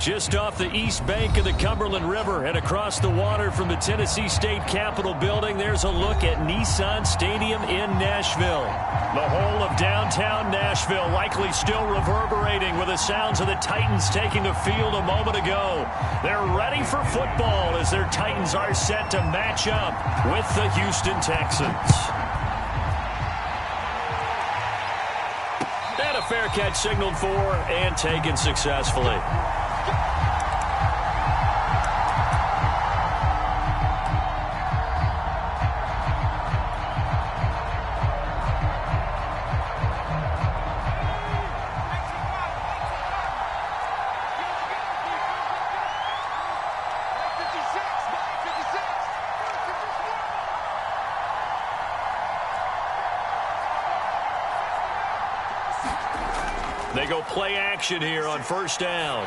Just off the east bank of the Cumberland River and across the water from the Tennessee State Capitol building, there's a look at Nissan Stadium in Nashville. The whole of downtown Nashville likely still reverberating with the sounds of the Titans taking the field a moment ago. They're ready for football as their Titans are set to match up with the Houston Texans. And a fair catch signaled for and taken successfully. They go play action here on first down.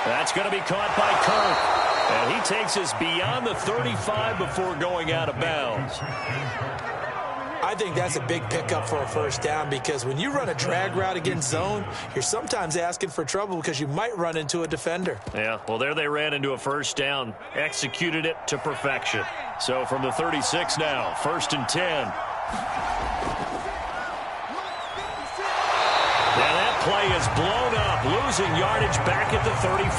That's going to be caught by Kirk. And he takes us beyond the 35 before going out of bounds. I think that's a big pickup for a first down because when you run a drag route against zone, you're sometimes asking for trouble because you might run into a defender. Yeah, well, there they ran into a first down, executed it to perfection. So from the 36 now, 1st and 10. Play is blown up, losing yardage back at the 35.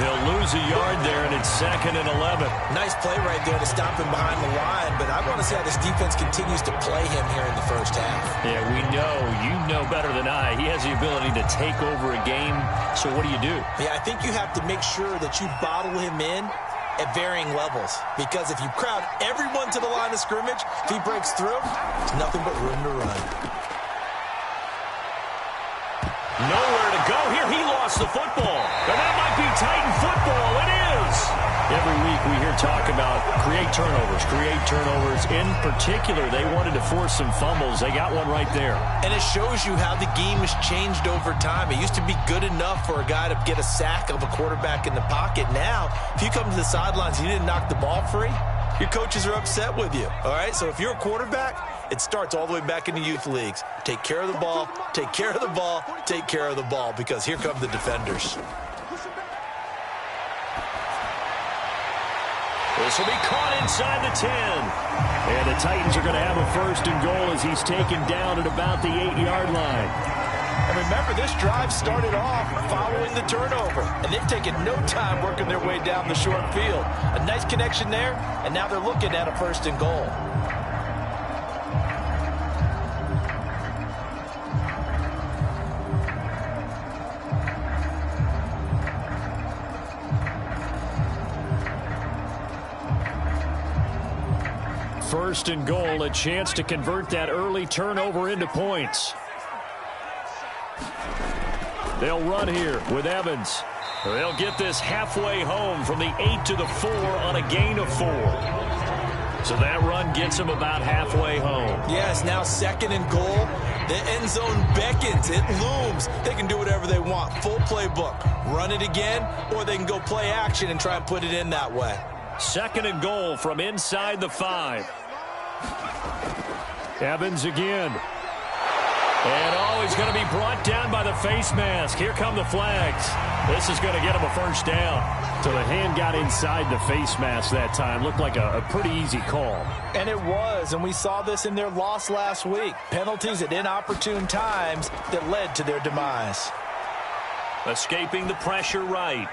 He'll lose a yard there, and it's 2nd and 11. Nice play right there to stop him behind the line, but I want to see how this defense continues to play him here in the first half. Yeah, we know. You know better than I. He has the ability to take over a game, so what do you do? Yeah, I think you have to make sure that you bottle him in at varying levels, because if you crowd everyone to the line of scrimmage, if he breaks through, there's nothing but room to run. Nowhere to go here. He lost the football. And that might be Titan football. It is. Every week we hear talk about create turnovers. In particular, they wanted to force some fumbles. They got one right there. And it shows you how the game has changed over time. It used to be good enough for a guy to get a sack of a quarterback in the pocket. Now, if you come to the sidelines and you didn't knock the ball free, your coaches are upset with you. All right, so if you're a quarterback, it starts all the way back in the youth leagues. Take care of the ball, take care of the ball, take care of the ball, because here come the defenders. This will be caught inside the 10. And the Titans are going to have a 1st and goal as he's taken down at about the 8-yard line. And remember, this drive started off following the turnover, and they've taken no time working their way down the short field. A nice connection there, and now they're looking at a 1st and goal. First and goal, a chance to convert that early turnover into points. They'll run here with Evans. They'll get this halfway home from the 8 to the 4 on a gain of 4. So that run gets them about halfway home. Yes, now 2nd and goal. The end zone beckons. It looms. They can do whatever they want. Full playbook. Run it again, or they can go play action and try and put it in that way. 2nd and goal from inside the 5. Evans again. And he's going to be brought down by the face mask. Here come the flags. This is going to get him a 1st down. So the hand got inside the face mask that time. Looked like a pretty easy call. And it was, and we saw this in their loss last week. Penalties at inopportune times that led to their demise. Escaping the pressure right.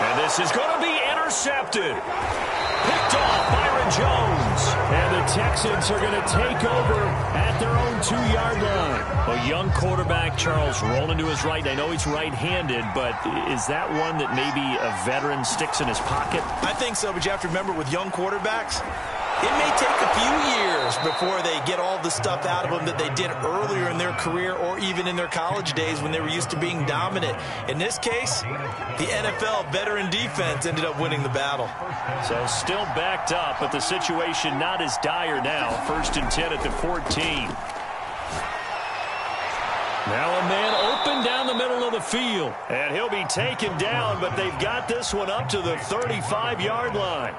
And this is going to be intercepted. Picked off Byron Jones. And the Texans are going to take over at their own 2-yard line. A young quarterback, Charles, rolling to his right. I know he's right-handed, but is that one that maybe a veteran sticks in his pocket? I think so, but you have to remember with young quarterbacks, it may take a few years before they get all the stuff out of them that they did earlier in their career or even in their college days when they were used to being dominant. In this case, the NFL veteran defense ended up winning the battle. So still backed up, but the situation not as dire now. 1st and 10 at the 14. Now a man open down the middle of the field. And he'll be taken down, but they've got this one up to the 35-yard line.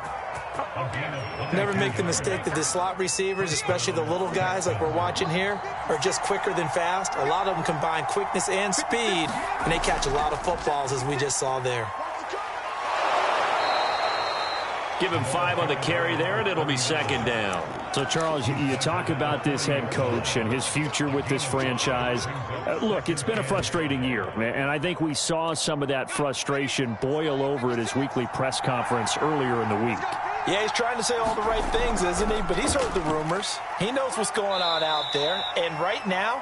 Never make the mistake that the slot receivers, especially the little guys like we're watching here, are just quicker than fast. A lot of them combine quickness and speed, and they catch a lot of footballs, as we just saw there. Give him 5 on the carry there, and it'll be second down. So, Charles, you talk about this head coach and his future with this franchise. Look, it's been a frustrating year, and I think we saw some of that frustration boil over at his weekly press conference earlier in the week. Yeah, he's trying to say all the right things, isn't he? But he's heard the rumors. He knows what's going on out there. And right now,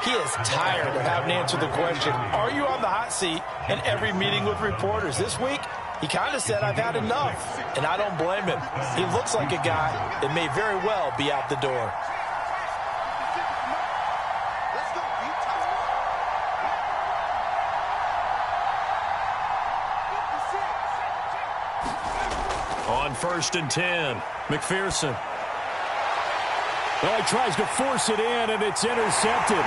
he is tired of having to answer the question, are you on the hot seat in every meeting with reporters? This week, he kind of said, I've had enough. And I don't blame him. He looks like a guy that may very well be out the door. On 1st and 10, McPherson. Well, he tries to force it in, and it's intercepted.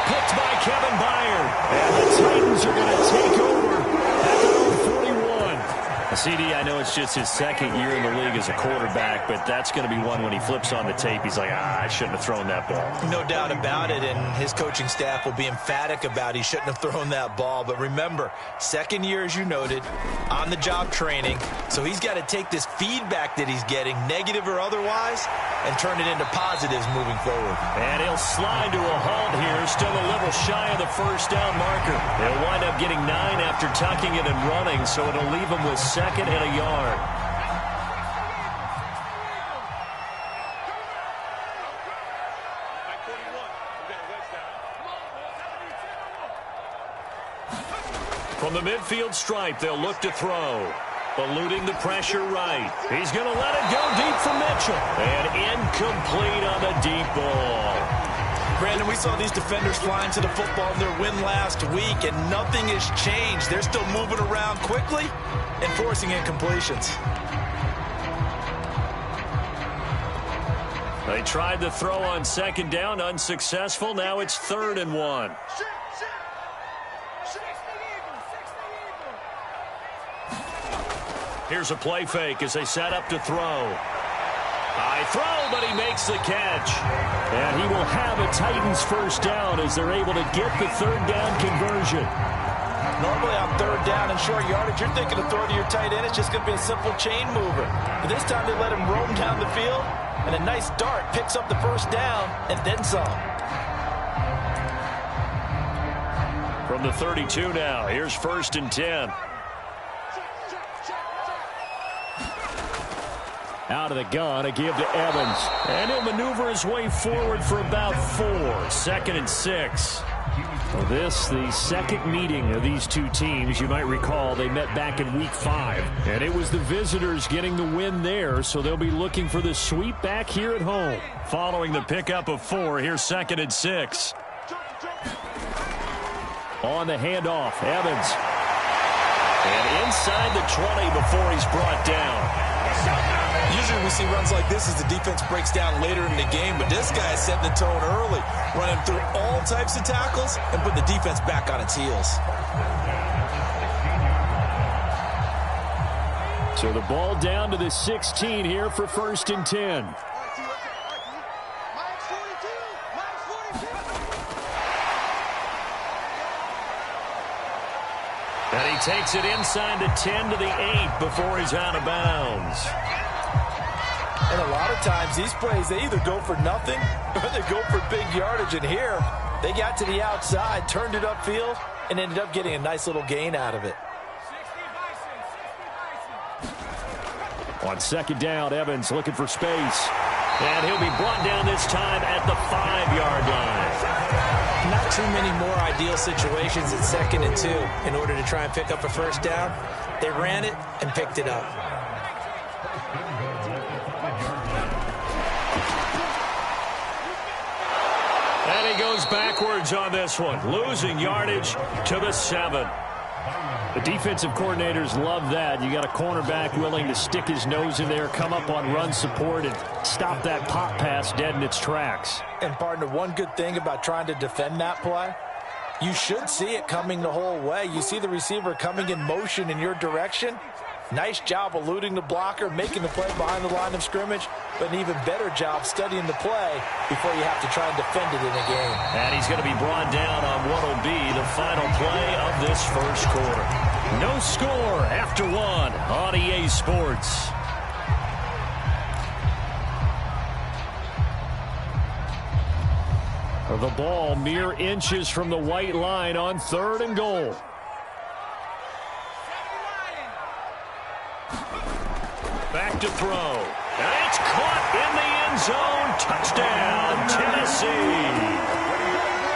Picked by Kevin Byard. And the Titans are going to take over at their own 41. CD, I know it's just his second year in the league as a quarterback, but that's going to be one when he flips on the tape, he's like, I shouldn't have thrown that ball. No doubt about it, and his coaching staff will be emphatic about he shouldn't have thrown that ball. But remember, second year, as you noted, on-the-job training, so he's got to take this feedback that he's getting, negative or otherwise, and turn it into positives moving forward. And he'll slide to a halt here, still a little shy of the first down marker. They'll wind up getting 9 after tucking it and running, so it'll leave him with 2nd and a yard. From the midfield stripe, they'll look to throw. Eluding the pressure right. He's going to let it go deep for Mitchell. And incomplete on the deep ball. Brandon, we saw these defenders flying to the football in their win last week, and nothing has changed. They're still moving around quickly and forcing incompletions. They tried to throw on 2nd down, unsuccessful. Now it's 3rd and 1. Here's a play fake as they set up to throw. High throw, but he makes the catch. And he will have a Titans first down as they're able to get the 3rd down conversion. Normally on 3rd down and short yardage, you're thinking to throw to your tight end. It's just going to be a simple chain mover. But this time they let him roam down the field, and a nice dart picks up the first down and then some. From the 32 now, here's 1st and 10. Out of the gun, a give to Evans. And he'll maneuver his way forward for about 4. 2nd and 6. Well, this, the second meeting of these two teams. You might recall they met back in week 5. And it was the visitors getting the win there, so they'll be looking for the sweep back here at home. Following the pickup of 4, here's 2nd and 6. On the handoff, Evans. And inside the 20 before he's brought down. Usually we see runs like this as the defense breaks down later in the game, but this guy is setting the tone early, running through all types of tackles and putting the defense back on its heels. So the ball down to the 16 here for 1st and 10. And he takes it inside the 10 to the 8 before he's out of bounds. And a lot of times these plays, they either go for nothing or they go for big yardage. And here, they got to the outside, turned it upfield, and ended up getting a nice little gain out of it. On 2nd down, Evans looking for space. And he'll be brought down this time at the 5-yard line. Not too many more ideal situations at 2nd and 2 in order to try and pick up a first down. They ran it and picked it up. And he goes backwards on this one, losing yardage to the 7. The defensive coordinators love that. You got a cornerback willing to stick his nose in there, come up on run support, and stop that pop pass dead in its tracks. And, partner, one good thing about trying to defend that play, you should see it coming the whole way. You see the receiver coming in motion in your direction. Nice job eluding the blocker, making the play behind the line of scrimmage, but an even better job studying the play before you have to try and defend it in a game. And he's going to be brought down on what will be the final play of this first quarter. No score after one on EA Sports. The ball mere inches from the white line on 3rd and goal. Back to throw. And it's caught in the end zone. Touchdown, Tennessee.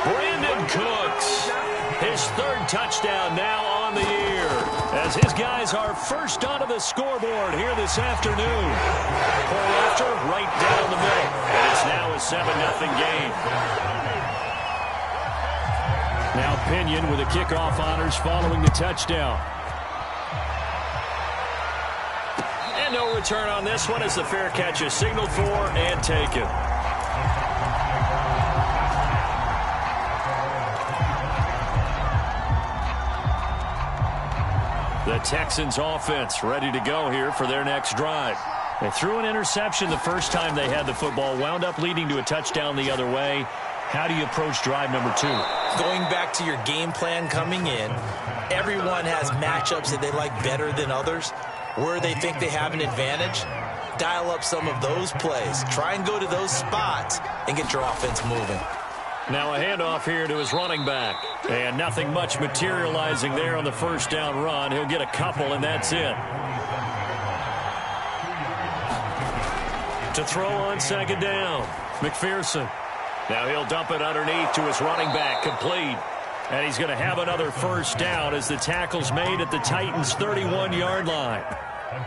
Brandon Cooks, his 3rd touchdown now on the year, as his guys are first onto the scoreboard here this afternoon. Before after, right down the middle. And it's now a 7-0 game. Now Pinion with the kickoff honors following the touchdown. And no return on this one as the fair catch is signaled for and taken. The Texans offense ready to go here for their next drive. They threw an interception the first time they had the football, wound up leading to a touchdown the other way. How do you approach drive number 2? Going back to your game plan coming in, everyone has matchups that they like better than others. Where they think they have an advantage, dial up some of those plays. Try and go to those spots and get your offense moving. Now a handoff here to his running back. And nothing much materializing there on the first down run. He'll get a couple, and that's it. To throw on 2nd down, McPherson. Now he'll dump it underneath to his running back, complete. And he's going to have another first down as the tackle's made at the Titans' 31-yard line.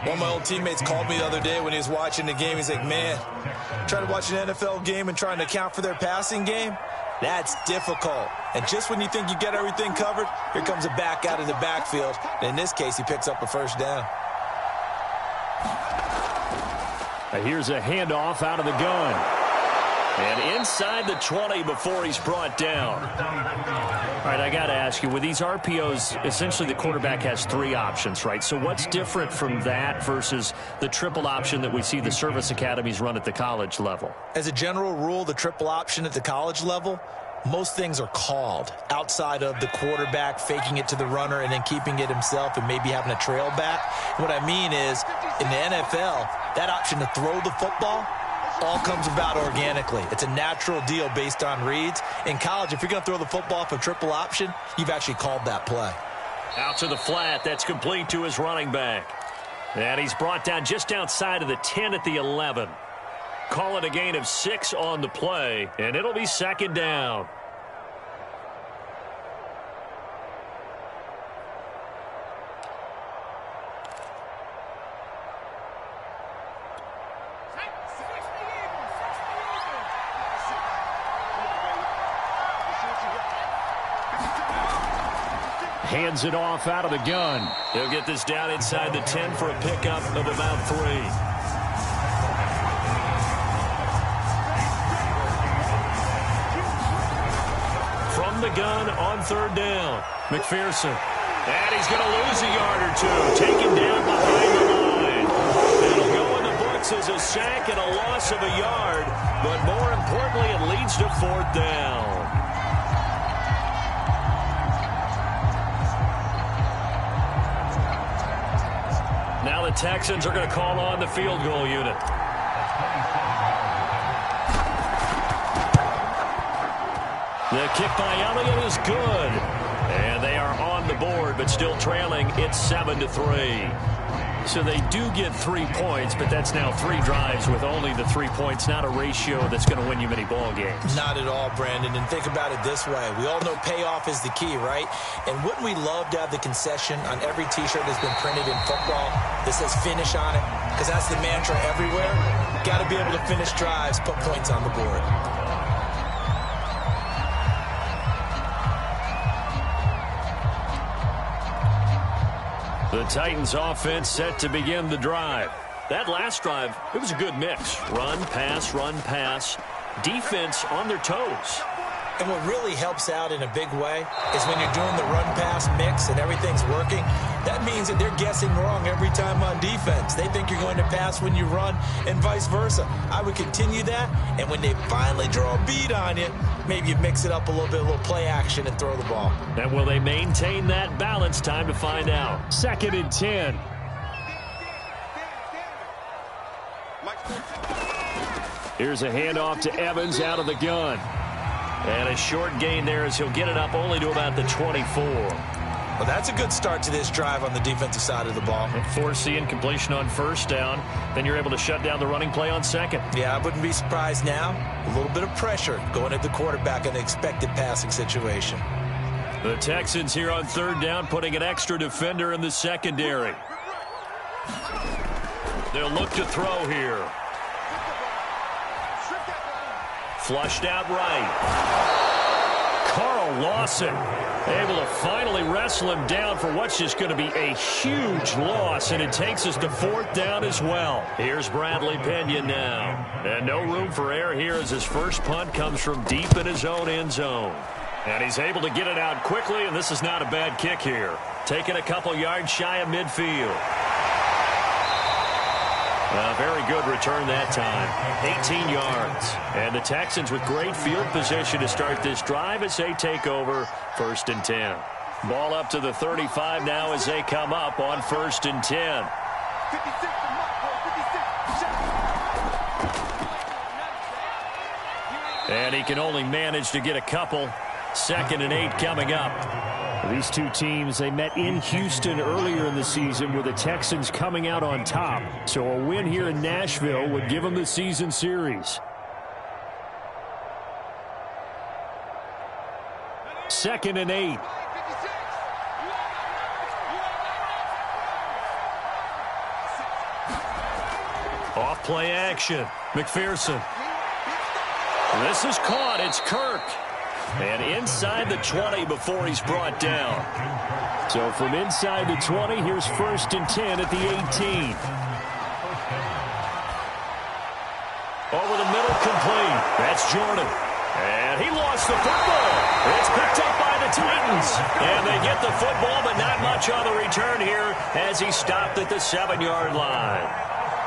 One of my old teammates called me the other day when he was watching the game. He's like, man, trying to watch an NFL game and trying to account for their passing game, that's difficult. And just when you think you get everything covered, here comes a back out of the backfield. And in this case, he picks up a first down. Here's a handoff out of the gun. And inside the 20 before he's brought down. All right, I got to ask you, with these RPOs, essentially the quarterback has 3 options, right? So what's different from that versus the triple option that we see the service academies run at the college level? As a general rule, the triple option at the college level, most things are called outside of the quarterback faking it to the runner and then keeping it himself and maybe having a trail back. What I mean is, in the NFL, that option to throw the football all comes about organically. It's a natural deal based on reads. In college, if you're going to throw the football for triple option, you've actually called that play. Out to the flat. That's complete to his running back. And he's brought down just outside of the 10 at the 11. Call it a gain of 6 on the play, and it'll be 2nd down. Hands it off out of the gun. He'll get this down inside the 10 for a pickup of about 3. From the gun on 3rd down, McPherson. And he's going to lose a yard or 2. Taken down behind the line. It'll go in the books as a sack and a loss of a yard. But more importantly, it leads to 4th down. Now the Texans are going to call on the field goal unit. The kick by Elliott is good. And they are on the board, but still trailing. It's 7-3. So they do get 3 points, but that's now 3 drives with only the 3 points. Not a ratio that's going to win you many ball games. Not at all, Brandon. And think about it this way. We all know payoff is the key, right? And wouldn't we love to have the concession on every T-shirt that's been printed in football that says finish on it? Because that's the mantra everywhere. Got to be able to finish drives, put points on the board. The Titans offense set to begin the drive. That last drive, it was a good mix. Run, pass, defense on their toes. And what really helps out in a big way is when you're doing the run-pass mix and everything's working, that means that they're guessing wrong every time on defense. They think you're going to pass when you run and vice versa. I would continue that, and when they finally draw a bead on you, maybe you mix it up a little bit, a little play action and throw the ball. And will they maintain that balance? Time to find out. 2nd and 10. Here's a handoff to Evans out of the gun. And a short gain there as he'll get it up only to about the 24. Well, that's a good start to this drive on the defensive side of the ball. And forcing completion on 1st down. Then you're able to shut down the running play on 2nd. Yeah, I wouldn't be surprised now. A little bit of pressure going at the quarterback in the expected passing situation. The Texans here on 3rd down, putting an extra defender in the secondary. They'll look to throw here. Flushed out right. Carl Lawson able to finally wrestle him down for what's just going to be a huge loss, and it takes us to 4th down as well. Here's Bradley Pinion now. And no room for error here as his first punt comes from deep in his own end zone. And he's able to get it out quickly, and this is not a bad kick here. Taking a couple yards shy of midfield. A very good return that time. 18 yards. And the Texans with great field position to start this drive as they take over 1st and 10. Ball up to the 35 now as they come up on 1st and 10. And he can only manage to get a couple. 2nd and 8 coming up. These two teams, they met in Houston earlier in the season with the Texans coming out on top. So a win here in Nashville would give them the season series. 2nd and 8. Off play action. McPherson. This is caught. It's Kirk. And inside the 20 before he's brought down. So from inside the 20, here's 1st and 10 at the 18. Over the middle, complete. That's Jordan. And he lost the football. It's picked up by the Titans. And they get the football, but not much on the return here as he stopped at the 7-yard line.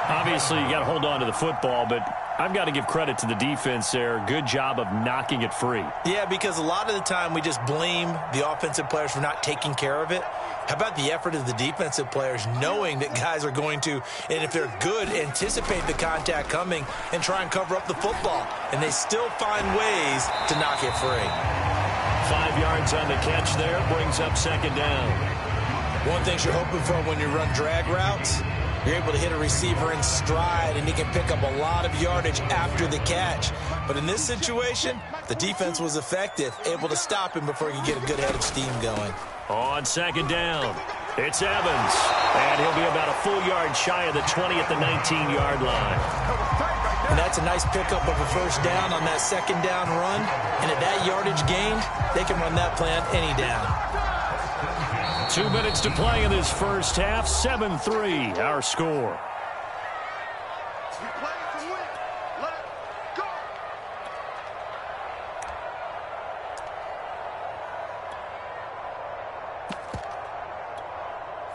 Obviously, you got to hold on to the football, but I've got to give credit to the defense there. Good job of knocking it free. Yeah, because a lot of the time we just blame the offensive players for not taking care of it. How about the effort of the defensive players knowing that guys are going to, and if they're good, anticipate the contact coming and try and cover up the football. And they still find ways to knock it free. 5 yards on the catch there, brings up 2nd down. One thing you're hoping for when you run drag routes, you're able to hit a receiver in stride, and he can pick up a lot of yardage after the catch. But in this situation, the defense was effective, able to stop him before he could get a good head of steam going. On 2nd down, it's Evans. And he'll be about a full yard shy of the 20 at the 19-yard line. And that's a nice pickup of a 1st down on that 2nd down run. And at that yardage gained, they can run that play on any down. 2 minutes to play in this first half. 7-3, our score.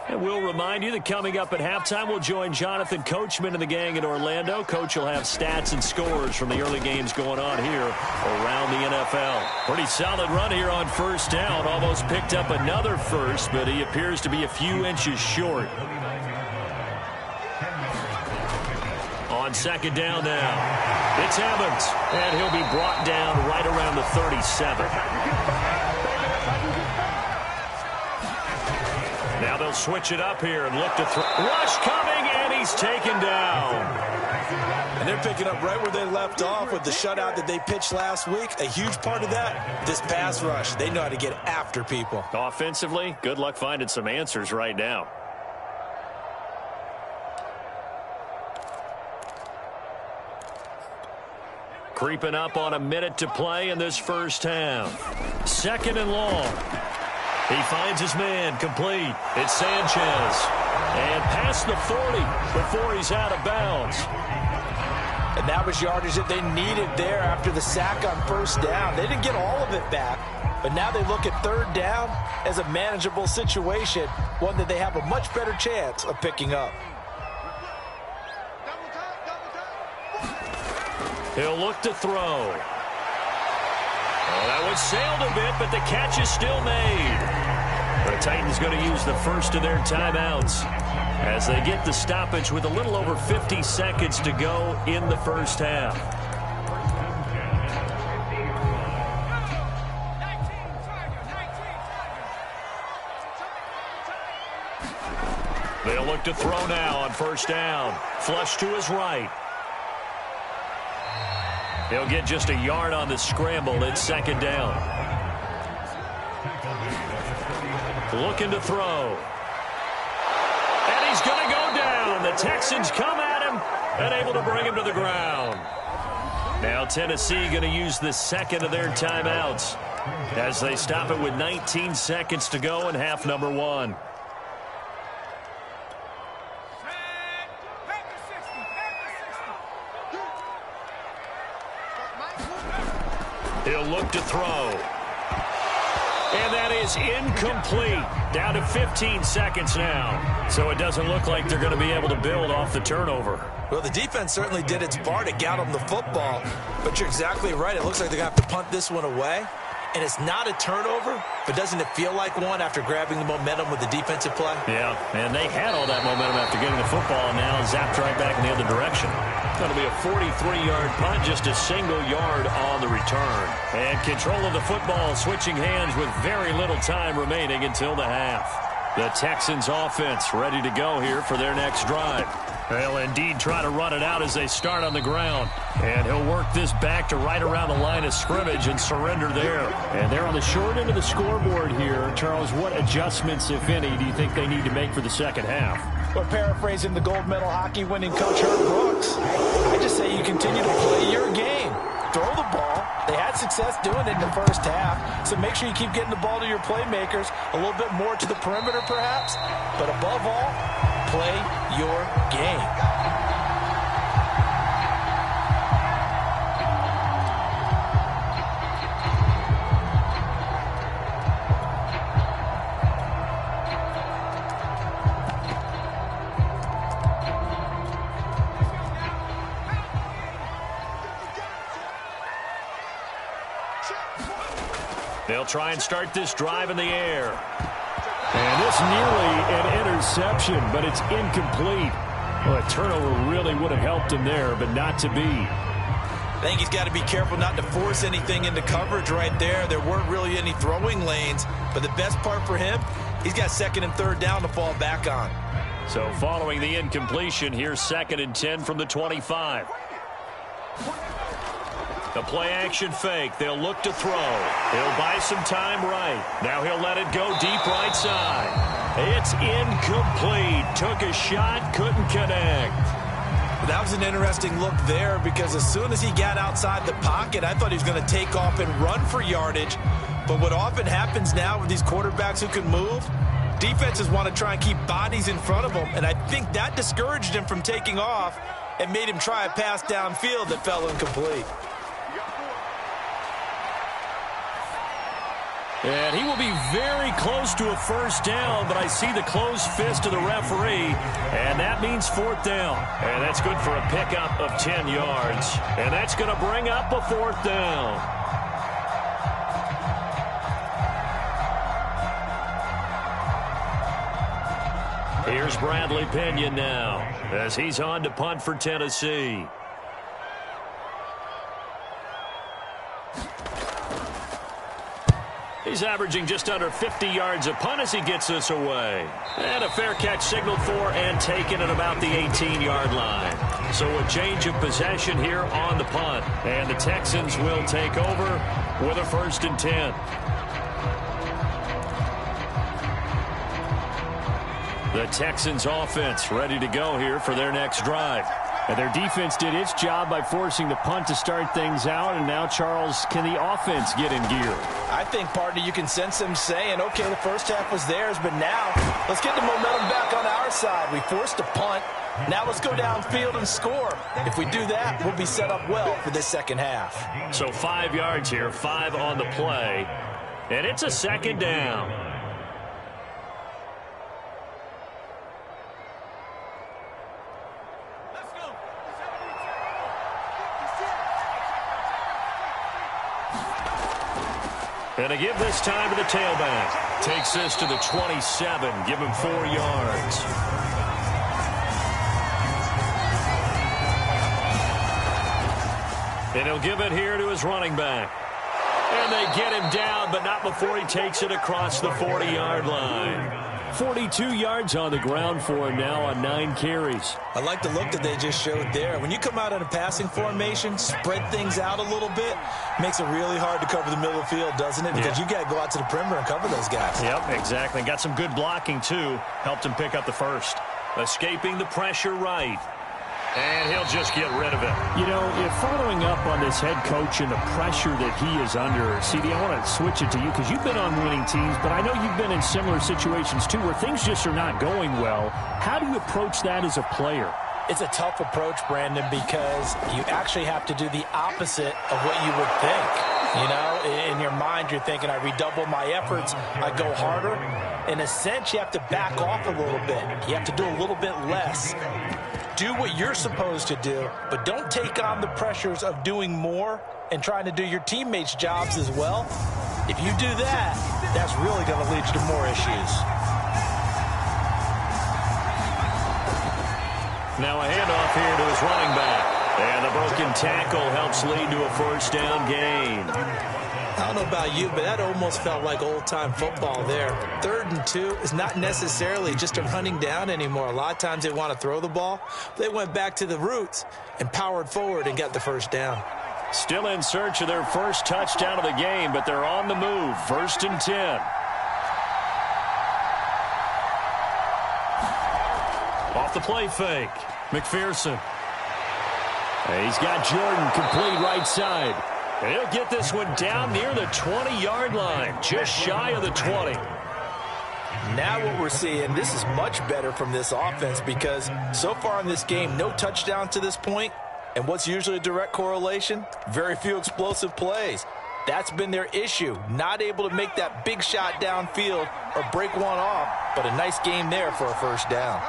And we'll remind you that coming up at halftime, we'll join Jonathan Coachman and the gang in Orlando. Coach will have stats and scores from the early games going on here around the NFL. Pretty solid run here on 1st down. Almost picked up another first, but he appears to be a few inches short. On 2nd down now, it's Evans, and he'll be brought down right around the 37. Now they'll switch it up here and look to throw. Rush coming, and he's taken down. And they're picking up right where they left off with the shutout that they pitched last week. A huge part of that, this pass rush. They know how to get after people. Offensively, good luck finding some answers right now. Creeping up on a minute to play in this first half. 2nd and long. He finds his man, complete. It's Sanchez. And past the 40 before he's out of bounds. And that was yardage that they needed there after the sack on first down. They didn't get all of it back, but now they look at third down as a manageable situation, one that they have a much better chance of picking up. He'll look to throw. Oh, that one sailed a bit, but the catch is still made. The Titans going to use the first of their timeouts as they get the stoppage with a little over 50 seconds to go in the first half. They'll look to throw now on first down. Flush to his right. He'll get just a yard on the scramble. It's second down. Looking to throw. And he's going to go down. The Texans come at him and able to bring him to the ground. Now Tennessee going to use the second of their timeouts as they stop it with 19 seconds to go in half number one. He'll look to throw. And that is incomplete. Down to 15 seconds now. So it doesn't look like they're going to be able to build off the turnover. Well, the defense certainly did its part to get them the football. But you're exactly right. It looks like they're going to have to punt this one away. And it's not a turnover, but doesn't it feel like one after grabbing the momentum with the defensive play? Yeah, and they had all that momentum after getting the football, and now zapped right back in the other direction. That'll be a 43-yard punt, just a single yard on the return. And control of the football switching hands with very little time remaining until the half. The Texans offense ready to go here for their next drive. They'll indeed try to run it out as they start on the ground. And he'll work this back to right around the line of scrimmage and surrender there. And they're on the short end of the scoreboard here. Charles, what adjustments, if any, do you think they need to make for the second half? Well, paraphrasing the gold medal hockey winning coach Herb Brooks, I just say you continue to play your game. Throw the ball. They had success doing it in the first half, so make sure you keep getting the ball to your playmakers, a little bit more to the perimeter perhaps, but above all, play your game. They'll try and start this drive in the air. And it's nearly an interception, but it's incomplete. Well, a turnover really would have helped him there, but not to be. I think he's got to be careful not to force anything into coverage right there. There weren't really any throwing lanes, but the best part for him, he's got second and third down to fall back on. So following the incompletion, here's 2nd and 10 from the 25. The play-action fake. They'll look to throw. He'll buy some time right. Now he'll let it go deep right side. It's incomplete. Took a shot, couldn't connect. That was an interesting look there because as soon as he got outside the pocket, I thought he was going to take off and run for yardage. But what often happens now with these quarterbacks who can move, defenses want to try and keep bodies in front of them, and I think that discouraged him from taking off and made him try a pass downfield that fell incomplete. And he will be very close to a first down, but I see the closed fist of the referee, and that means 4th down. And that's good for a pickup of 10 yards. And that's going to bring up a 4th down. Here's Bradley Pinion now as he's on to punt for Tennessee. He's averaging just under 50 yards a punt as he gets this away. And a fair catch signaled for and taken at about the 18-yard line. So a change of possession here on the punt. And the Texans will take over with a 1st and 10. The Texans offense ready to go here for their next drive. And their defense did its job by forcing the punt to start things out. And now, Charles, can the offense get in gear? I think, partner, you can sense them saying, okay, the first half was theirs, but now let's get the momentum back on our side. We forced a punt. Now let's go downfield and score. If we do that, we'll be set up well for this second half. So 5 yards here, 5 on the play. And it's a second down. And a give this time to the tailback. Takes this to the 27. Give him 4 yards. And he'll give it here to his running back. And they get him down, but not before he takes it across the 40-yard line. 42 yards on the ground for him now on 9 carries. I like the look that they just showed there. When you come out in a passing formation, spread things out a little bit, makes it really hard to cover the middle of the field, doesn't it? Because you got to go out to the perimeter and cover those guys. Yep, exactly. Got some good blocking, too. Helped him pick up the first. Escaping the pressure right. And he'll just get rid of it. You know, if following up on this head coach and the pressure that he is under, CD, I want to switch it to you because you've been on winning teams, but I know you've been in similar situations too where things just are not going well. How do you approach that as a player? It's a tough approach, Brandon, because you actually have to do the opposite of what you would think. You know, in your mind, you're thinking, I redouble my efforts, I go harder. In a sense, you have to back off a little bit. You have to do a little bit less. Do what you're supposed to do, but don't take on the pressures of doing more and trying to do your teammates' jobs as well. If you do that, that's really going to lead you to more issues. Now a handoff here to his running back. And the broken tackle helps lead to a first down gain. I don't know about you, but that almost felt like old-time football there. 3rd and 2 is not necessarily just a running down anymore. A lot of times they want to throw the ball. They went back to the roots and powered forward and got the first down. Still in search of their first touchdown of the game, but they're on the move. 1st and 10. Off the play fake. McPherson. He's got Jordan complete right side. And he'll get this one down near the 20-yard line, just shy of the 20. Now what we're seeing, this is much better from this offense because so far in this game, no touchdown to this point. And what's usually a direct correlation? Very few explosive plays. That's been their issue, not able to make that big shot downfield or break one off, but a nice game there for a first down.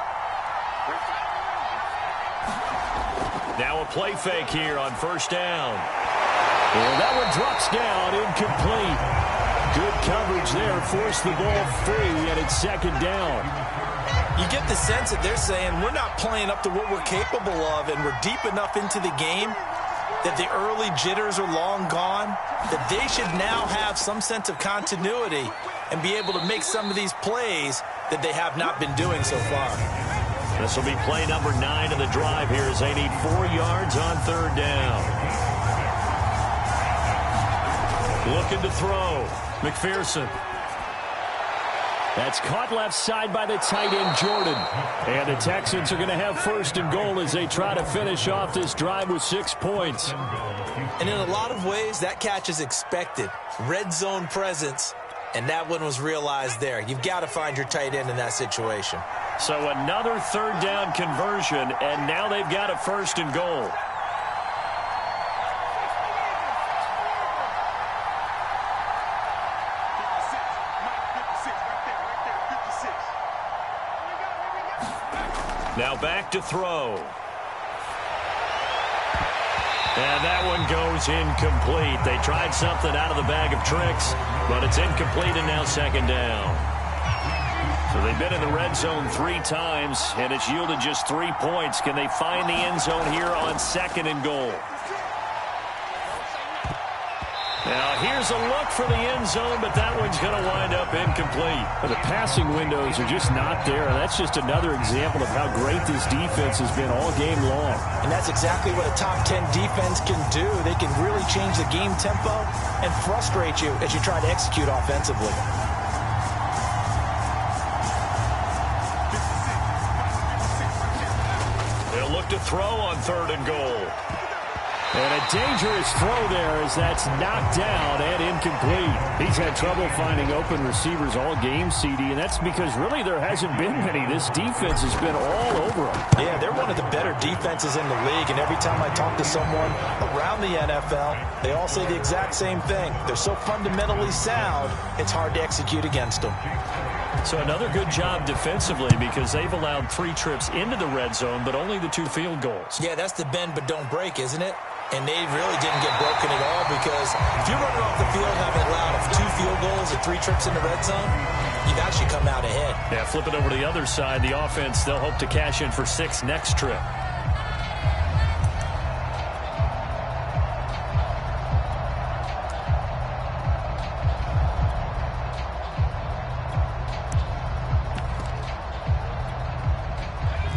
Now a play fake here on first down. And that one drops down, incomplete. Good coverage there, forced the ball free, and it's 2nd down. You get the sense that they're saying we're not playing up to what we're capable of, and we're deep enough into the game that the early jitters are long gone, that they should now have some sense of continuity and be able to make some of these plays that they have not been doing so far. This will be play number 9 of the drive here as they need 4 yards on 3rd down. Looking to throw. McPherson. That's caught left side by the tight end, Jordan. And the Texans are going to have 1st and goal as they try to finish off this drive with 6 points. And in a lot of ways, that catch is expected. Red zone presence, and that one was realized there. You've got to find your tight end in that situation. So another 3rd down conversion, and now they've got a 1st and goal. Now back to throw. And that one goes incomplete. They tried something out of the bag of tricks, but it's incomplete and now 2nd down. So they've been in the red zone 3 times, and it's yielded just 3 points. Can they find the end zone here on 2nd and goal? Now here's a look for the end zone, but that one's going to wind up incomplete. The passing windows are just not there. That's just another example of how great this defense has been all game long. And that's exactly what a top 10 defense can do. They can really change the game tempo and frustrate you as you try to execute offensively. They'll look to throw on 3rd and goal. And a dangerous throw there as that's knocked down and incomplete. He's had trouble finding open receivers all game, CD, and that's because really there hasn't been many. This defense has been all over them. Yeah, they're one of the better defenses in the league, and every time I talk to someone around the NFL, they all say the exact same thing. They're so fundamentally sound, it's hard to execute against them. So another good job defensively because they've allowed 3 trips into the red zone, but only the 2 field goals. Yeah, that's the bend but don't break, isn't it? And they really didn't get broken at all because if you're running off the field having allowed 2 field goals and 3 trips in the red zone, you've actually come out ahead. Yeah, flip it over to the other side. The offense, they'll hope to cash in for 6 next trip.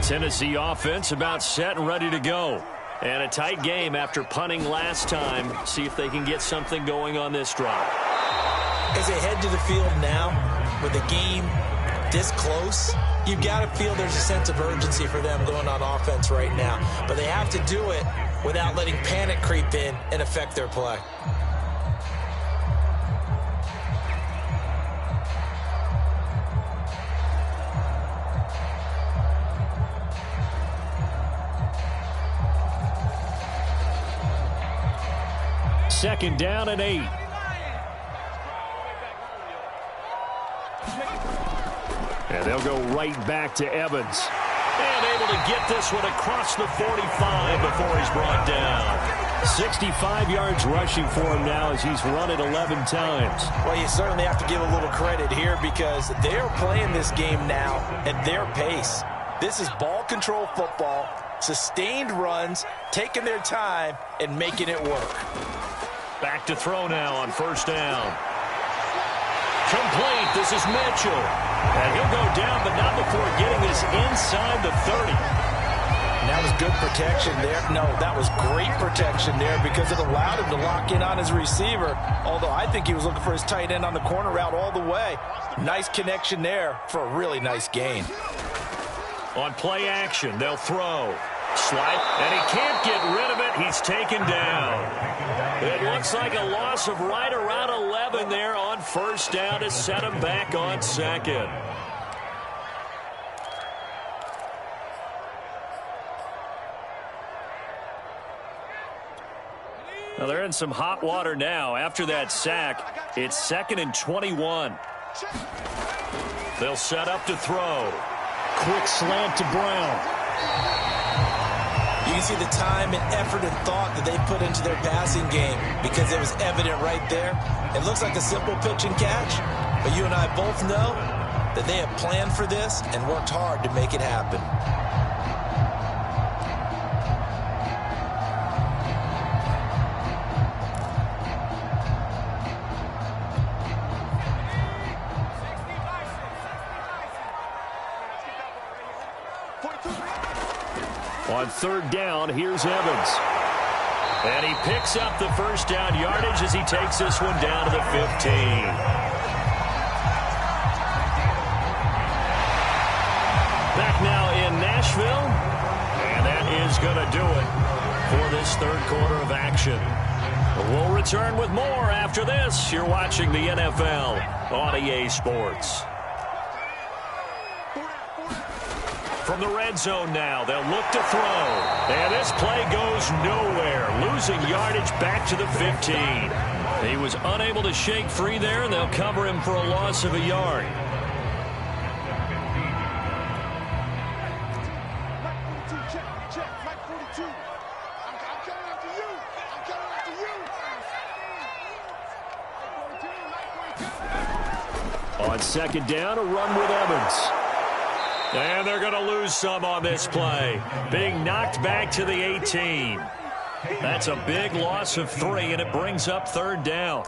Tennessee offense about set and ready to go. And a tight game after punting last time. See if they can get something going on this drive. As they head to the field now, with the game this close, you've got to feel there's a sense of urgency for them going on offense right now. But they have to do it without letting panic creep in and affect their play. Second down and 8. And they'll go right back to Evans. And able to get this one across the 45 before he's brought down. 65 yards rushing for him now as he's run it 11 times. Well, you certainly have to give a little credit here because they're playing this game now at their pace. This is ball control football, sustained runs, taking their time and making it work. Back to throw now on 1st down. Complete. This is Mitchell. And he'll go down, but not before getting this inside the 30. And that was good protection there. No, that was great protection there because it allowed him to lock in on his receiver, although I think he was looking for his tight end on the corner route all the way. Nice connection there for a really nice gain. On play action, they'll throw. Slide, and he can't get rid of it. He's taken down. It looks like a loss of right around 11 there on 1st down to set him back on 2nd. Now they're in some hot water now. After that sack, it's 2nd and 21. They'll set up to throw. Quick slant to Brown. You can see the time and effort and thought that they put into their passing game because it was evident right there. It looks like a simple pitch and catch, but you and I both know that they have planned for this and worked hard to make it happen. On 3rd down, here's Evans. And he picks up the 1st down yardage as he takes this one down to the 15. Back now in Nashville. And that is going to do it for this 3rd quarter of action. We'll return with more after this. You're watching the NFL on EA Sports. From the red zone now, they'll look to throw. And this play goes nowhere, losing yardage back to the 15. He was unable to shake free there, and they'll cover him for a loss of a yard. On 2nd down, a run with Evans. And they're going to lose some on this play. Being knocked back to the 18. That's a big loss of 3, and it brings up 3rd down.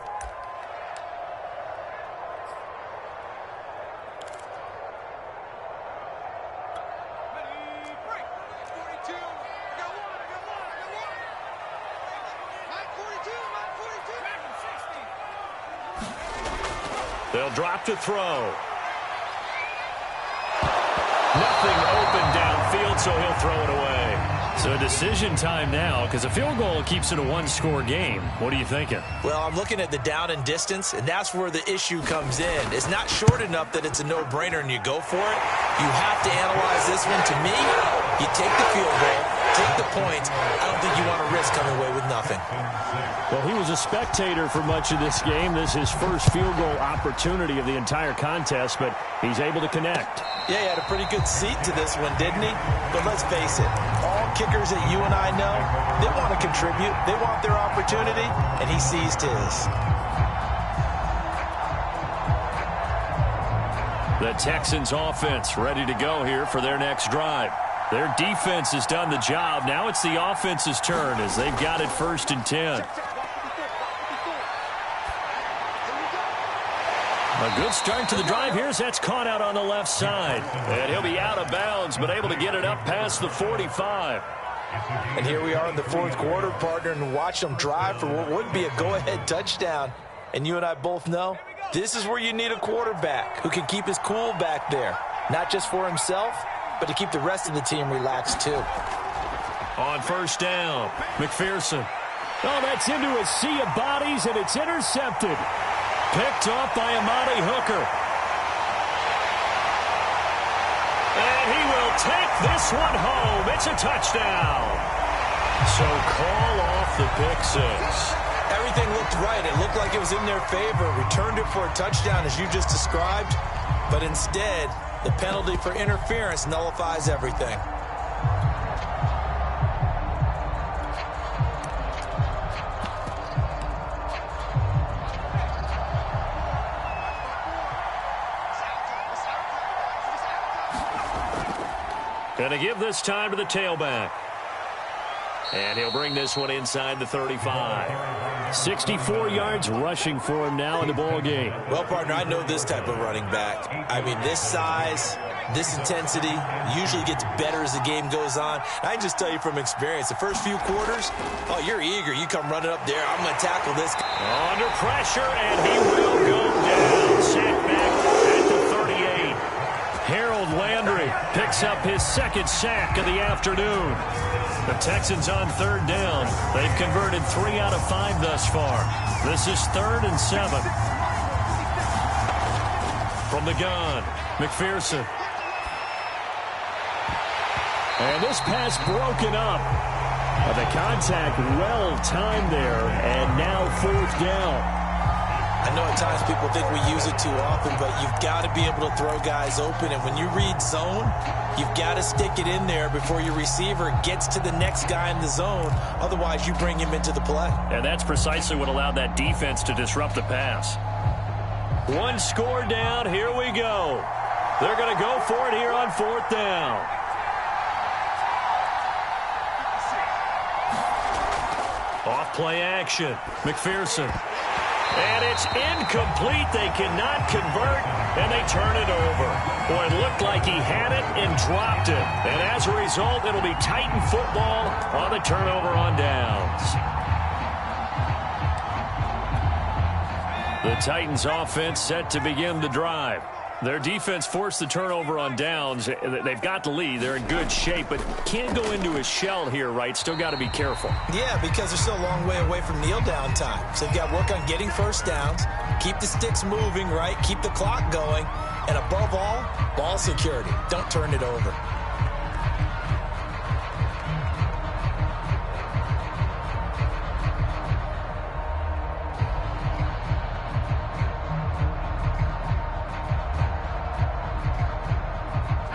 They'll drop to throw. Nothing open downfield, so he'll throw it away. So decision time now, because a field goal keeps it a one-score game. What are you thinking? Well, I'm looking at the down and distance, and that's where the issue comes in. It's not short enough that it's a no-brainer and you go for it. You have to analyze this one. To me, you take the field goal, take the points. I don't think you want to risk coming away with nothing. Well, he was a spectator for much of this game. This is his first field goal opportunity of the entire contest, but he's able to connect. Yeah, he had a pretty good seat to this one, didn't he? But let's face it, all kickers that you and I know, they want to contribute. They want their opportunity, and he seized his. The Texans offense ready to go here for their next drive. Their defense has done the job. Now it's the offense's turn as they've got it 1st and 10. A good start to the drive here as that's caught out on the left side. And he'll be out of bounds, but able to get it up past the 45. And here we are in the 4th quarter, partner, and watch them drive for what would be a go-ahead touchdown. And you and I both know this is where you need a quarterback who can keep his cool back there. Not just for himself, but to keep the rest of the team relaxed too. On 1st down, McPherson. Oh, that's into a sea of bodies, and it's intercepted. Picked off by Amani Hooker. And he will take this one home. It's a touchdown. So call off the pick 6. Everything looked right. It looked like it was in their favor. Returned it for a touchdown, as you just described. But instead, the penalty for interference nullifies everything. Going to give this time to the tailback. And he'll bring this one inside the 35. 64 yards rushing for him now in the ball game. Well, partner, I know this type of running back. I mean, this size, this intensity usually gets better as the game goes on. I can just tell you from experience, the first few quarters, oh, you're eager. You come running up there. I'm going to tackle this guy. Under pressure, and he will go down. Sack back at the 38. Harold Landry picks up his 2nd sack of the afternoon. The Texans on 3rd down. They've converted 3 out of 5 thus far. This is 3rd and 7. From the gun, McPherson. And this pass broken up. The contact well timed there, and now 4th down. I know at times people think we use it too often, but you've got to be able to throw guys open. And when you read zone, you've got to stick it in there before your receiver gets to the next guy in the zone. Otherwise, you bring him into the play. And that's precisely what allowed that defense to disrupt the pass. 1 score down. Here we go. They're going to go for it here on 4th down. Off play action. McPherson. And it's incomplete. They cannot convert, and they turn it over. Boy, it looked like he had it and dropped it. And as a result, it'll be Titan football on the turnover on downs. The Titans offense set to begin the drive. Their defense forced the turnover on downs. They've got the lead. They're in good shape, but can't go into a shell here, right? Still got to be careful. Yeah, because they're still a long way away from kneel down time. So they've got to work on getting 1st downs, keep the sticks moving, right? Keep the clock going. And above all, ball security. Don't turn it over.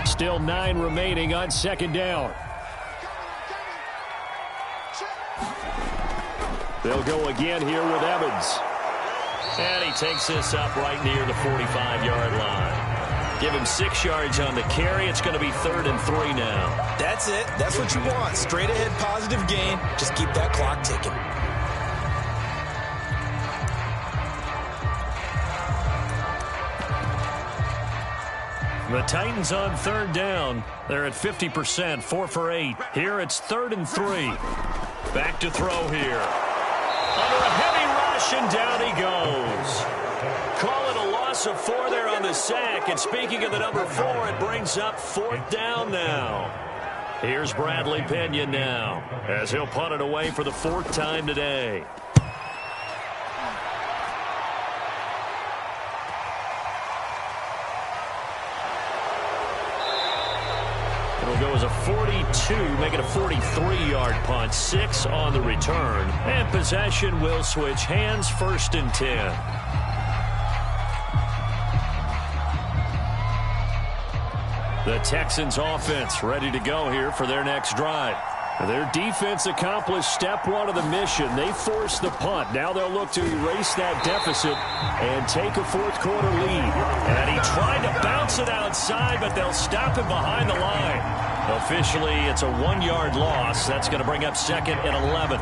Still 9 remaining on 2nd down. They'll go again here with Evans. And he takes this up right near the 45-yard line. Give him 6 yards on the carry. It's going to be 3rd and 3 now. That's it. That's what you want. Straight ahead positive gain. Just keep that clock ticking. The Titans on 3rd down. They're at 50%, 4 for 8. Here it's 3rd and 3. Back to throw here. Under a heavy rush, and down he goes. Call it a loss of 4 there on the sack. And speaking of the number 4, it brings up 4th down now. Here's Bradley Pena now, as he'll punt it away for the 4th time today. It'll go as a 42, make it a 43-yard punt, 6 on the return. And possession will switch hands, 1st and 10. The Texans offense ready to go here for their next drive. Their defense accomplished step 1 of the mission. They forced the punt. Now they'll look to erase that deficit and take a 4th quarter lead. And he tried to bounce it outside, but they'll stop him behind the line. Officially, it's a 1-yard loss. That's going to bring up 2nd and 11.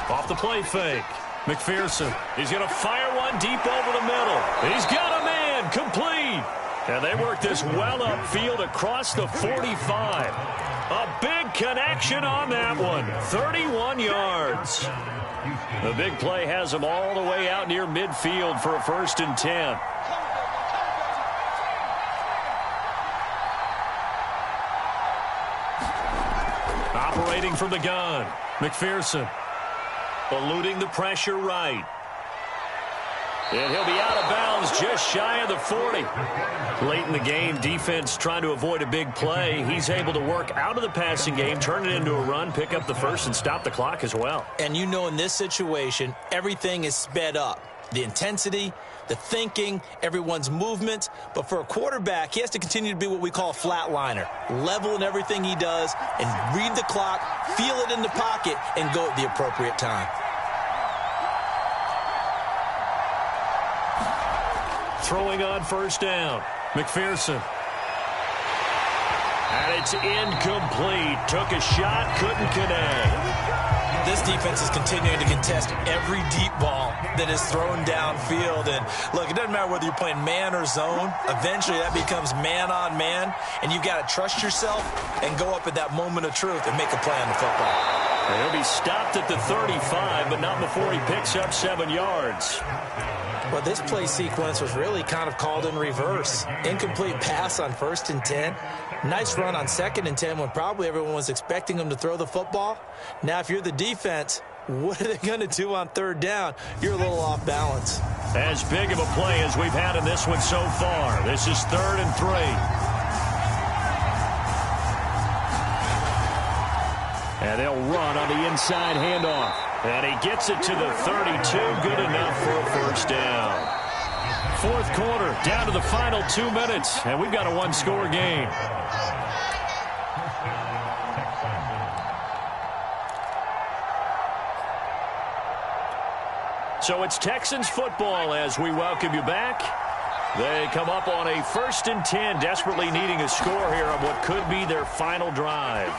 Off the play fake. McPherson, he's going to fire one deep over the middle. He's got a man, complete. And they work this well upfield across the 45. A big connection on that one, 31 yards. The big play has him all the way out near midfield for a 1st and 10. Operating from the gun, McPherson. Eluding the pressure right. And he'll be out of bounds just shy of the 40. Late in the game, defense trying to avoid a big play. He's able to work out of the passing game, turn it into a run, pick up the 1st, and stop the clock as well. And you know in this situation, everything is sped up. The intensity, the thinking, everyone's movement. But for a quarterback, he has to continue to be what we call a flatliner. Level in everything he does and read the clock, feel it in the pocket, and go at the appropriate time. Throwing on 1st down. McPherson. And it's incomplete. Took a shot, couldn't connect. This defense is continuing to contest every deep ball that is thrown downfield. And look, it doesn't matter whether you're playing man or zone. Eventually that becomes man on man. And you've got to trust yourself and go up at that moment of truth and make a play on the football. And he'll be stopped at the 35, but not before he picks up 7 yards. Well, this play sequence was really kind of called in reverse. Incomplete pass on 1st and 10. Nice run on 2nd and 10 when probably everyone was expecting him to throw the football. Now, if you're the defense, what are they going to do on 3rd down? You're a little off balance. As big of a play as we've had in this one so far. This is 3rd and 3. And they'll run on the inside handoff. And he gets it to the 32. Good enough for a 1st down. 4th quarter, down to the final 2 minutes. And we've got a 1-score game. So it's Texans football as we welcome you back. They come up on a 1st and 10, desperately needing a score here on what could be their final drive.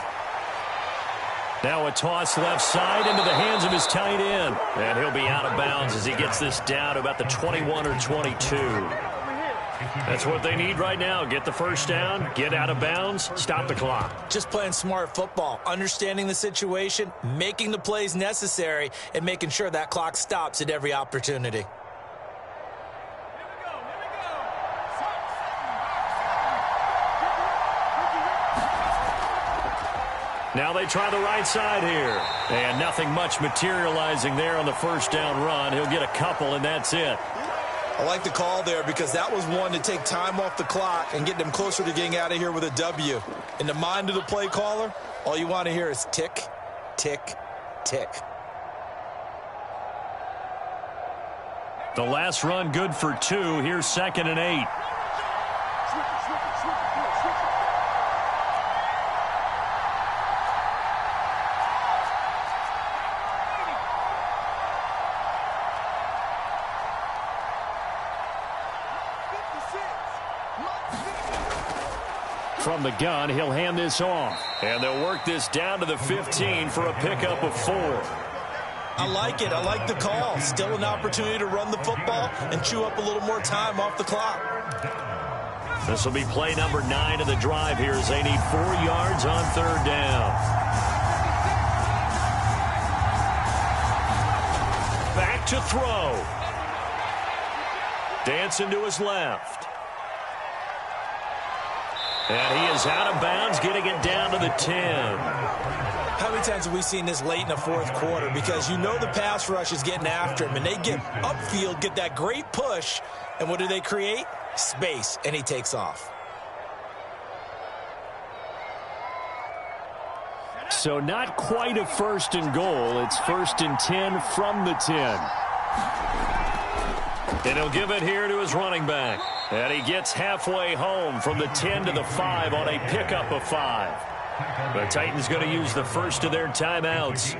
Now a toss left side into the hands of his tight end. And he'll be out of bounds as he gets this down to about the 21 or 22. That's what they need right now. Get the 1st down, get out of bounds, stop the clock. Just playing smart football, understanding the situation, making the plays necessary, and making sure that clock stops at every opportunity. Now they try the right side here. And nothing much materializing there on the 1st down run. He'll get a couple, and that's it. I like the call there because that was one to take time off the clock and get them closer to getting out of here with a W. In the mind of the play caller, all you want to hear is tick, tick, tick. The last run good for 2. Here's 2nd and 8. From the gun, he'll hand this off. And they'll work this down to the 15 for a pickup of 4. I like it. I like the call. Still an opportunity to run the football and chew up a little more time off the clock. This will be play number 9 of the drive here as they need 4 yards on 3rd down. Back to throw. Dancing to his left. And he is out of bounds, getting it down to the 10. How many times have we seen this late in the fourth quarter? Because you know the pass rush is getting after him, and they get upfield, get that great push, and what do they create? Space, and he takes off. So not quite a 1st and goal. It's 1st and 10 from the 10. And he'll give it here to his running back. And he gets halfway home from the 10 to the 5 on a pickup of 5. The Titans going to use the first of their timeouts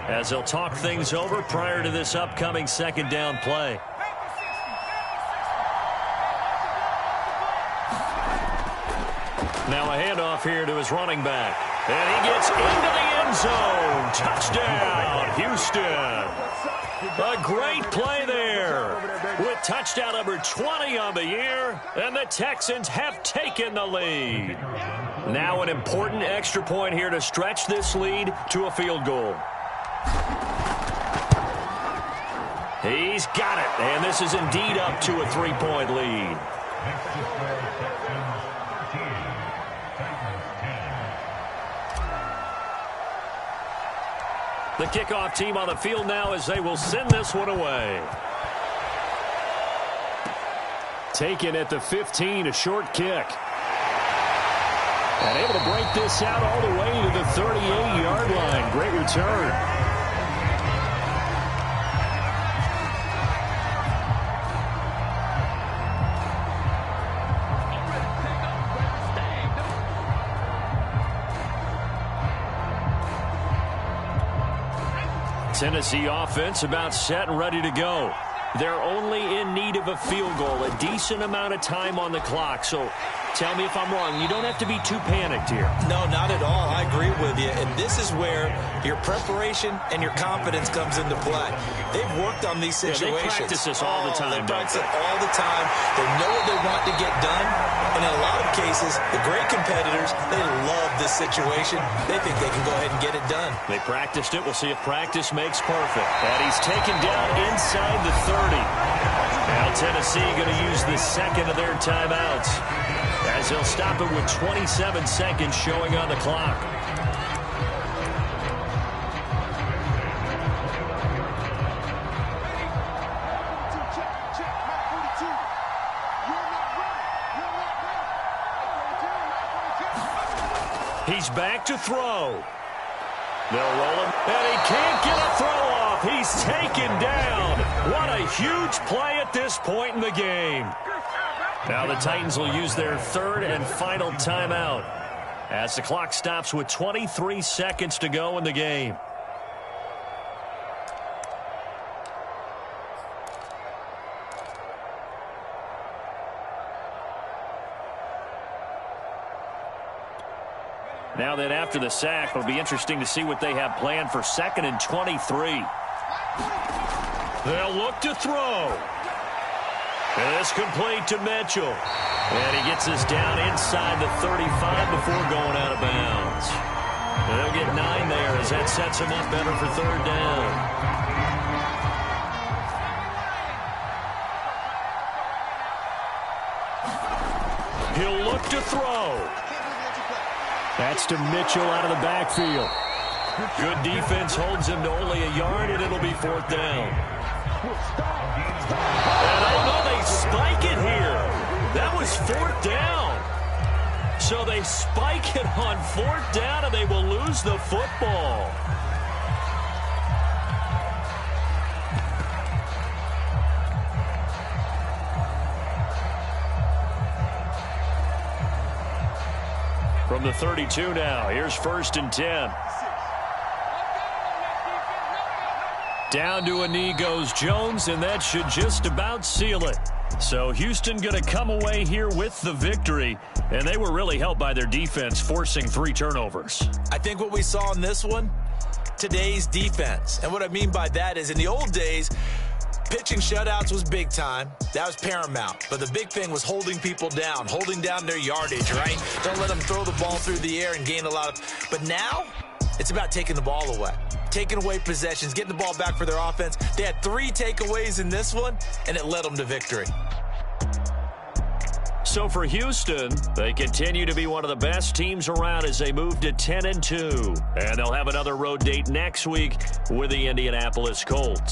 as they'll talk things over prior to this upcoming 2nd down play. Now a handoff here to his running back. And he gets into the end zone. Touchdown, Houston. A great play there with touchdown number 20 on the year, and the Texans have taken the lead. Now an important extra point here to stretch this lead to a field goal. He's got it, and this is indeed up to a 3-point lead. The kickoff team on the field now as they will send this one away. Taken at the 15, a short kick. And able to break this out all the way to the 38-yard line. Great return. Tennessee offense about set and ready to go. They're only in need of a field goal, a decent amount of time on the clock. So tell me if I'm wrong. You don't have to be too panicked here. No, not at all. I agree with you. And this is where your preparation and your confidence comes into play. They've worked on these situations. They practice this all the time. They practice it all the time. They know what they want to get done. And in a lot of cases, the great competitors, they love this situation. They think they can go ahead and get it done. They practiced it. We'll see if practice makes perfect. And he's taken down inside the 30. Now Tennessee going to use the second of their timeouts as they'll stop it with 27 seconds showing on the clock. He's back to throw. They'll roll him, and he can't get a throw off. He's taken down. What a huge play at this point in the game. Now the Titans will use their third and final timeout as the clock stops with 23 seconds to go in the game. Now that after the sack, it'll be interesting to see what they have planned for 2nd and 23. They'll look to throw. And it's complete to Mitchell. And he gets us down inside the 35 before going out of bounds. They'll get 9 there as that sets him up better for 3rd down. He'll look to throw. That's to Mitchell out of the backfield. Good defense holds him to only a yard, and it'll be 4th down. And oh no, they spike it here. That was 4th down. So they spike it on 4th down, and they will lose the football. From the 32 now, here's 1st and 10. Down to a knee goes Jones, and that should just about seal it. So Houston going to come away here with the victory, and they were really helped by their defense, forcing 3 turnovers. I think what we saw in this one, today's defense. And what I mean by that is in the old days, pitching shutouts was big time. That was paramount. But the big thing was holding people down, holding down their yardage, right? Don't let them throw the ball through the air and gain a lot of... But now, it's about taking the ball away. Taking away possessions, getting the ball back for their offense. They had 3 takeaways in this one, and it led them to victory. So for Houston, they continue to be one of the best teams around as they move to 10-2. And they'll have another road date next week with the Indianapolis Colts.